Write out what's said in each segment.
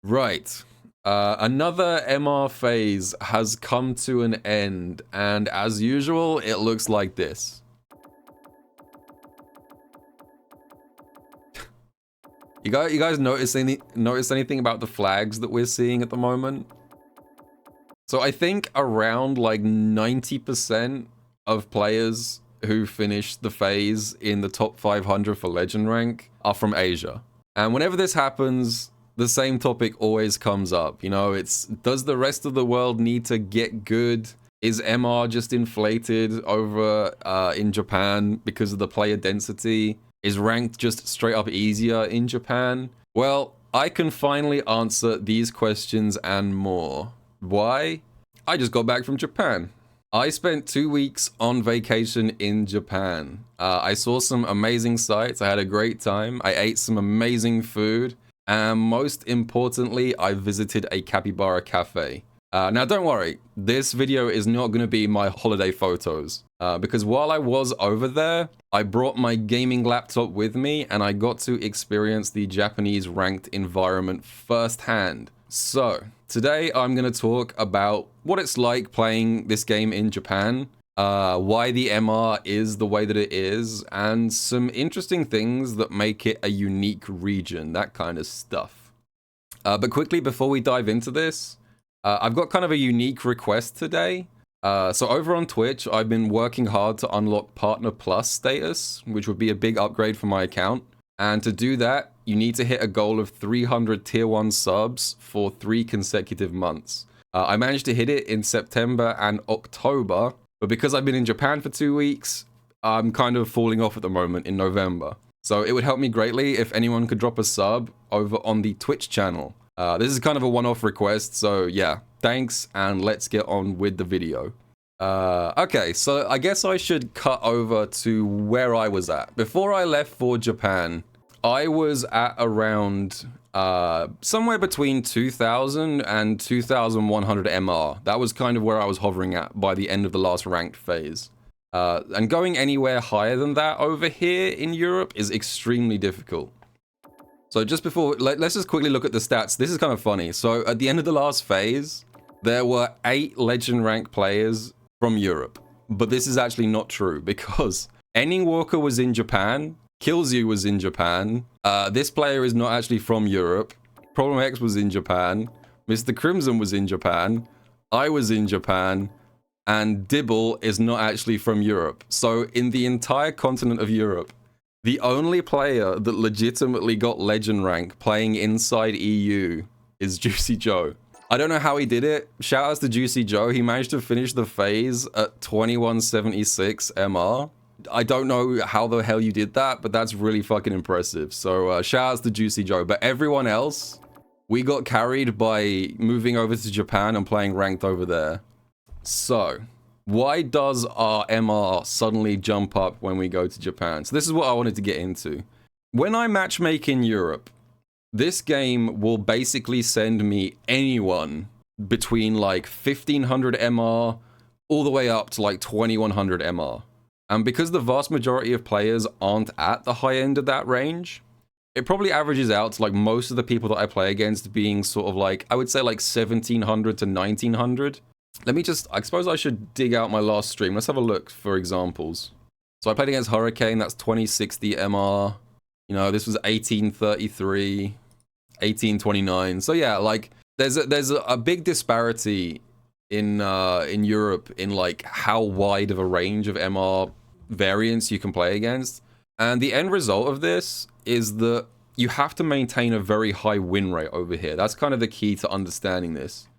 Right. Another MR phase has come to an end, and as usual, it looks like this. You guys notice anything about the flags that we're seeing at the moment? So I think around like 90% of players who finish the phase in the top 500 for legend rank are from Asia. And whenever this happens, the same topic always comes up. You know, it's, does the rest of the world need to get good? Is MR just inflated over in Japan because of the player density? Is ranked just straight up easier in Japan? Well, I can finally answer these questions and more. Why? I just got back from Japan. I spent 2 weeks on vacation in Japan. I saw some amazing sights. I had a great time. I ate some amazing food. And most importantly, I visited a capybara cafe. Now, don't worry. This video is not going to be my holiday photos. Because while I was over there, I brought my gaming laptop with me and I got to experience the Japanese ranked environment firsthand. So, today I'm going to talk about what it's like playing this game in Japan, why the MR is the way that it is, and some interesting things that make it a unique region, that kind of stuff. But quickly, before we dive into this, I've got kind of a unique request today. So over on Twitch, I've been working hard to unlock Partner Plus status, which would be a big upgrade for my account. And to do that, you need to hit a goal of 300 tier 1 subs for 3 consecutive months. I managed to hit it in September and October, but because I've been in Japan for 2 weeks, I'm kind of falling off at the moment in November. So it would help me greatly if anyone could drop a sub over on the Twitch channel. This is kind of a one-off request, so yeah, thanks, and let's get on with the video. Okay, so I guess I should cut over to where I was at. Before I left for Japan, I was at around somewhere between 2000 and 2100 MR. That was kind of where I was hovering at by the end of the last ranked phase. And going anywhere higher than that over here in Europe is extremely difficult. So just before, let's just quickly look at the stats. This is kind of funny. So at the end of the last phase, there were 8 legend rank players from Europe. But this is actually not true because Ending Walker was in Japan, Killzoo was in Japan, this player is not actually from Europe, Problem X was in Japan, Mr. Crimson was in Japan, I was in Japan, and Dibble is not actually from Europe. So in the entire continent of Europe, the only player that legitimately got legend rank playing inside EU is Juicy Joe. I don't know how he did it. Shout outs to Juicy Joe. He managed to finish the phase at 2176 MR. I don't know how the hell you did that, but that's really fucking impressive. So shout outs to Juicy Joe. But everyone else, we got carried by moving over to Japan and playing ranked over there. So, why does our MR suddenly jump up when we go to Japan? So this is what I wanted to get into. When I matchmake in Europe, this game will basically send me anyone between like 1500 MR all the way up to like 2100 MR. And because the vast majority of players aren't at the high end of that range, it probably averages out to like most of the people that I play against being sort of like, I would say like 1700 to 1900. Let me just, I suppose I should dig out my last stream. Let's have a look for examples. So I played against Hurricane, that's 2060 MR. You know, this was 1833, 1829. So yeah, like there's a big disparity in Europe in like how wide of a range of MR variants you can play against. And the end result of this is that you have to maintain a very high win rate over here. That's kind of the key to understanding this.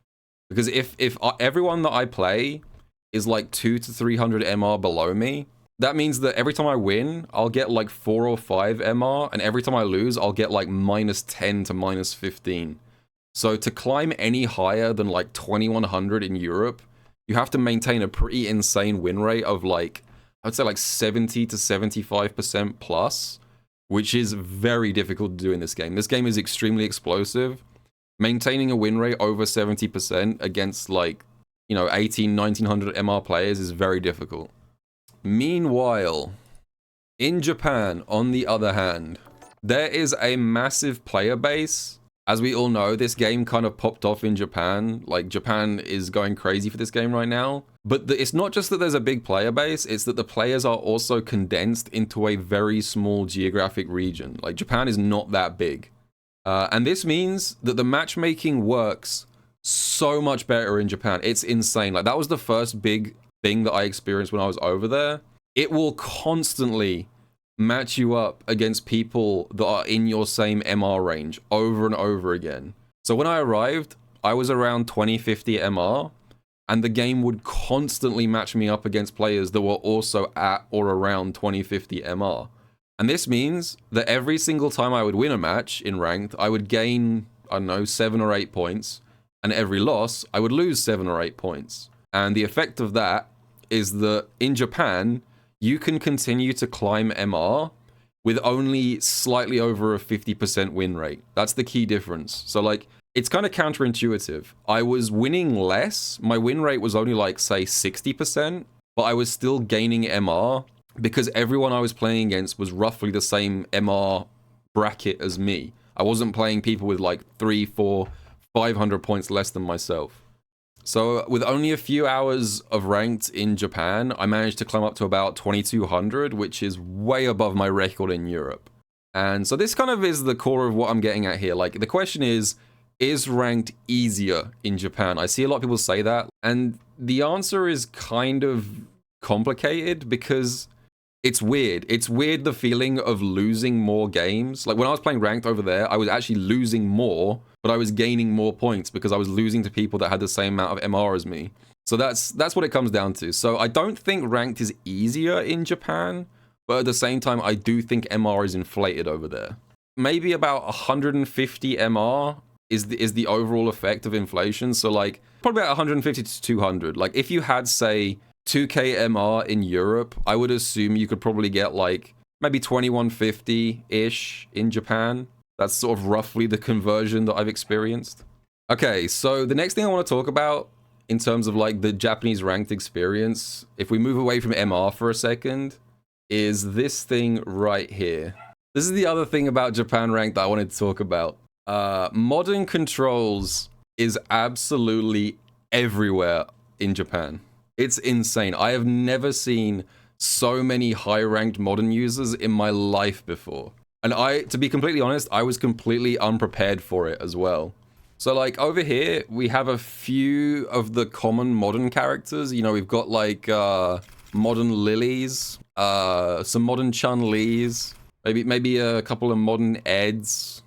Because if everyone that I play is like 200 to 300 MR below me, that means that every time I win, I'll get like 4 or 5 MR, and every time I lose, I'll get like -10 to -15. So to climb any higher than like 2100 in Europe, you have to maintain a pretty insane win rate of like, I would say like 70 to 75% plus, which is very difficult to do in this game. This game is extremely explosive. Maintaining a win rate over 70% against like, you know, 1900 MR players is very difficult. Meanwhile, in Japan, on the other hand, there is a massive player base As we all know, this game kind of popped off in Japan. Like, Japan is going crazy for this game right now. But it's not just that there's a big player base, it's that the players are also condensed into a very small geographic region. Like, Japan is not that big. And this means that the matchmaking works so much better in Japan. It's insane. Like, that was the first big thing that I experienced when I was over there. It will constantly match you up against people that are in your same MR range over and over again. So when I arrived, I was around 2050 MR, and the game would constantly match me up against players that were also at or around 2050 MR. And this means that every single time I would win a match in ranked, I would gain, I don't know, 7 or 8 points, and every loss, I would lose 7 or 8 points. And the effect of that is that in Japan, you can continue to climb MR with only slightly over a 50% win rate. That's the key difference. So, like, it's kind of counterintuitive. I was winning less. My win rate was only, like, say, 60%, but I was still gaining MR because everyone I was playing against was roughly the same MR bracket as me. I wasn't playing people with, like, 300, 400, 500 points less than myself. So with only a few hours of ranked in Japan, I managed to climb up to about 2200, which is way above my record in Europe. And so this kind of is the core of what I'm getting at here. Like, the question is ranked easier in Japan? I see a lot of people say that, and the answer is kind of complicated because it's weird. It's weird, the feeling of losing more games. Like, when I was playing ranked over there, I was actually losing more, but I was gaining more points because I was losing to people that had the same amount of MR as me. So that's what it comes down to. So I don't think ranked is easier in Japan, but at the same time, I do think MR is inflated over there. Maybe about 150 MR is the overall effect of inflation. So, like, probably about 150 to 200. Like, if you had, say, 2k MR in Europe, I would assume you could probably get, like, maybe 2150-ish in Japan. That's sort of roughly the conversion that I've experienced. Okay, so the next thing I want to talk about in terms of, like, the Japanese ranked experience, if we move away from MR for a second, is this thing right here. This is the other thing about Japan ranked that I wanted to talk about. Modern controls is absolutely everywhere in Japan. It's insane. I have never seen so many high-ranked modern users in my life before. And to be completely honest, I was completely unprepared for it as well. So, like, over here, we have a few of the common modern characters. You know, we've got, like, modern Lilies, some modern Chun-Lis, maybe a couple of modern Eds.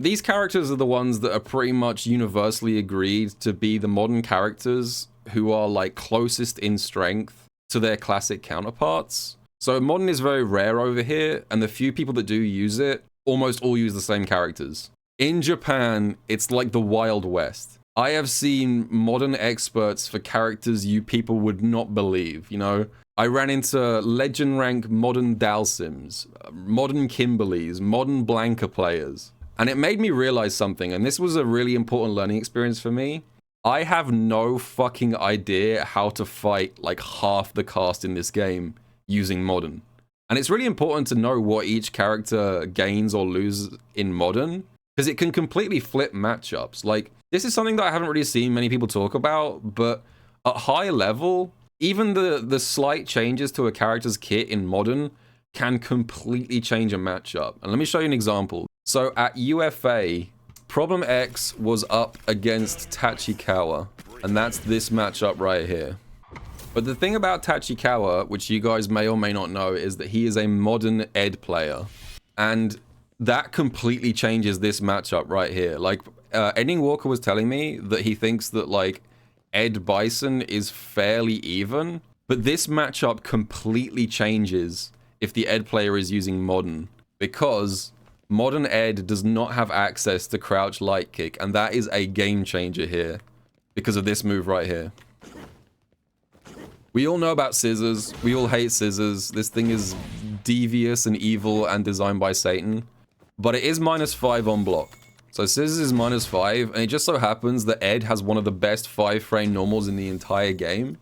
These characters are the ones that are pretty much universally agreed to be the modern characters who are, like, closest in strength to their classic counterparts. So modern is very rare over here, and the few people that do use it almost all use the same characters. In Japan, it's like the Wild West. I have seen modern experts for characters you people would not believe, you know? I ran into legend rank modern Dalsims, modern Kimberlys, modern Blanca players. And it made me realize something, and this was a really important learning experience for me. I have no fucking idea how to fight like half the cast in this game using modern. And it's really important to know what each character gains or loses in modern, because it can completely flip matchups. Like, this is something that I haven't really seen many people talk about, but at high level, even the slight changes to a character's kit in modern can completely change a matchup. And let me show you an example. So at UFA, Problem X was up against Tachikawa, and that's this matchup right here. But the thing about Tachikawa, which you guys may or may not know, is that he is a modern Ed player. And that completely changes this matchup right here. Like, Ending Walker was telling me that he thinks that, like, Ed Bison is fairly even, but this matchup completely changes if the Ed player is using modern, because modern Ed does not have access to crouch light kick, and that is a game changer here because of this move right here. We all know about scissors. We all hate scissors. This thing is devious and evil and designed by Satan, but it is -5 on block. So scissors is -5, and it just so happens that Ed has one of the best 5-frame normals in the entire game.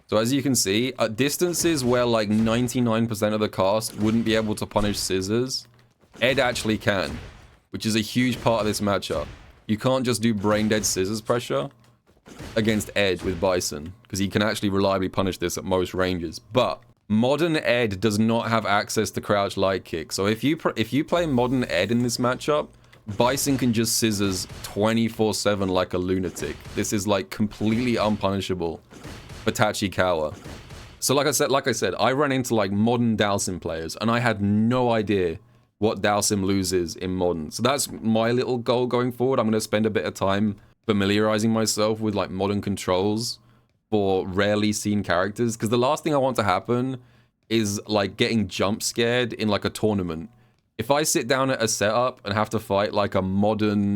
So as you can see, at distances where like 99% of the cast wouldn't be able to punish scissors, Ed actually can. which is a huge part of this matchup. You can't just do brain dead scissors pressure against Ed with Bison, because he can actually reliably punish this at most ranges. But modern Ed does not have access to crouch light kick. So if you play modern Ed in this matchup, Bison can just scissors 24/7 like a lunatic. This is like completely unpunishable for Tachikawa. So like I said, I ran into like modern Dalsim players, and I had no idea what Dalsim loses in modern. So that's my little goal going forward. I'm going to spend a bit of time familiarizing myself with like modern controls for rarely seen characters, because the last thing I want to happen is like getting jump scared in like a tournament. If I sit down at a setup and have to fight like a modern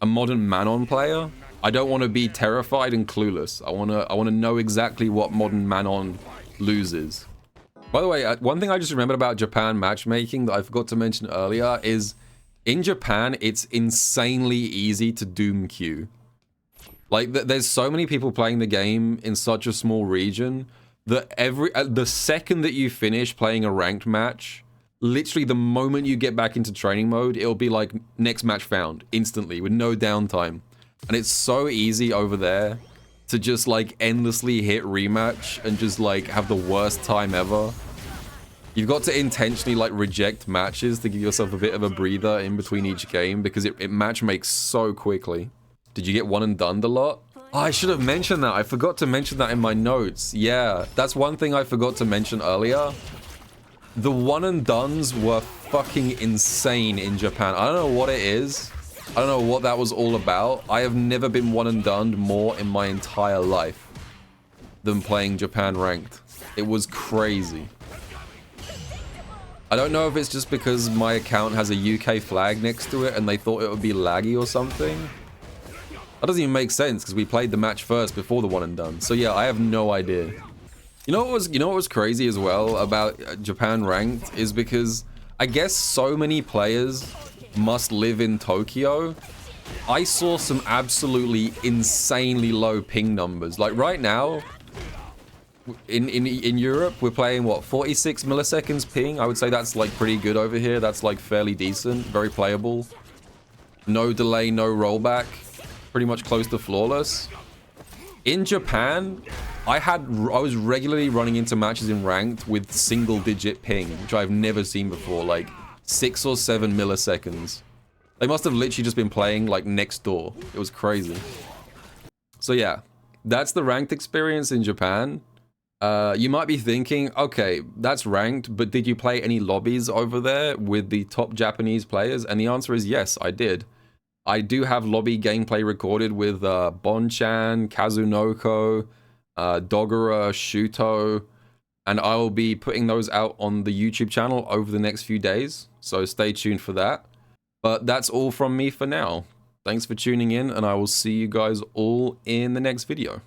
Manon player, I don't want to be terrified and clueless. I want to know exactly what modern Manon loses. By the way, one thing I just remembered about Japan matchmaking that I forgot to mention earlier is in Japan, it's insanely easy to doom queue. Like, there's so many people playing the game in such a small region that the second that you finish playing a ranked match, literally the moment you get back into training mode, it'll be like next match found instantly with no downtime. And it's so easy over there to just like endlessly hit rematch and just like have the worst time ever. You've got to intentionally like reject matches to give yourself a bit of a breather in between each game, because it match makes so quickly. Did you get one and done a lot? Oh, I should have mentioned that. I forgot to mention that in my notes. Yeah, that's one thing I forgot to mention earlier. The one and dones were fucking insane in Japan. I don't know what it is. I don't know what that was all about. I have never been one and done more in my entire life than playing Japan ranked. It was crazy. I don't know if it's just because my account has a UK flag next to it and they thought it would be laggy or something. That doesn't even make sense because we played the match first before the one and done. So yeah, I have no idea. You know what was crazy as well about Japan ranked is because I guess so many players must live in Tokyo. I saw some absolutely insanely low ping numbers. Like right now, in Europe, we're playing what, 46 milliseconds ping? I would say that's like pretty good over here. That's like fairly decent, very playable. No delay, no rollback. Pretty much close to flawless. In Japan, I was regularly running into matches in ranked with single digit ping, which I've never seen before, like 6 or 7 milliseconds. They must have literally just been playing like next door. It was crazy. So yeah, that's the ranked experience in Japan. You might be thinking, okay, that's ranked, but did you play any lobbies over there with the top Japanese players? And the answer is yes, I did. I do have lobby gameplay recorded with Bonchan, Kazunoko, Dogura, Shuto, and I will be putting those out on the YouTube channel over the next few days, so stay tuned for that. But that's all from me for now. Thanks for tuning in, and I will see you guys all in the next video.